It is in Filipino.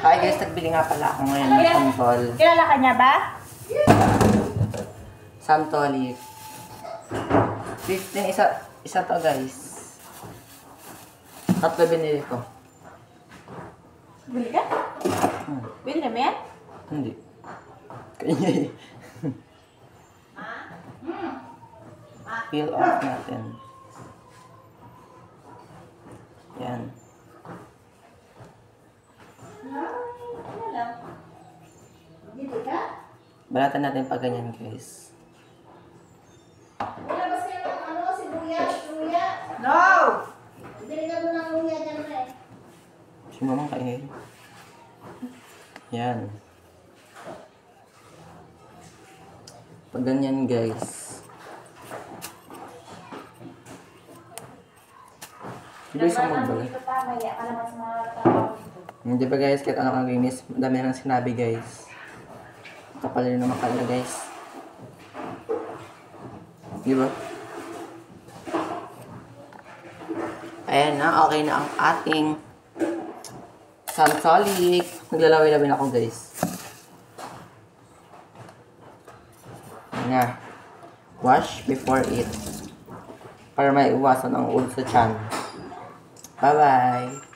Hi guys, nagbili nga pala ako ngayon ng santol. Kilala ka niya ba? Santolic. 15 isa to guys. Tatlo binili ko. Bili ka? Bili na mo yan? Hindi. Kanya eh. Peel off natin. Yan. Balatan natin pa ganyan guys. Labas kayo ng ano, sibuyas, luya. No! Diligan mo ng luya dyan na eh. Si mamang kaingay. Yan. Pag ganyan guys. Hindi isa magbala. Dito pa, maya ka naman sa mga tao dito. Hindi ba guys, kahit ano kang linis, dami nang sinabi guys. Kapal rin naman kanya guys. Di ba? Ayan na, okay na ang ating santolic. Naglalaway-laway na ako guys. Ayan na. Wash before eat. Para may iwasan ang uod sa tiyan. Bye-bye!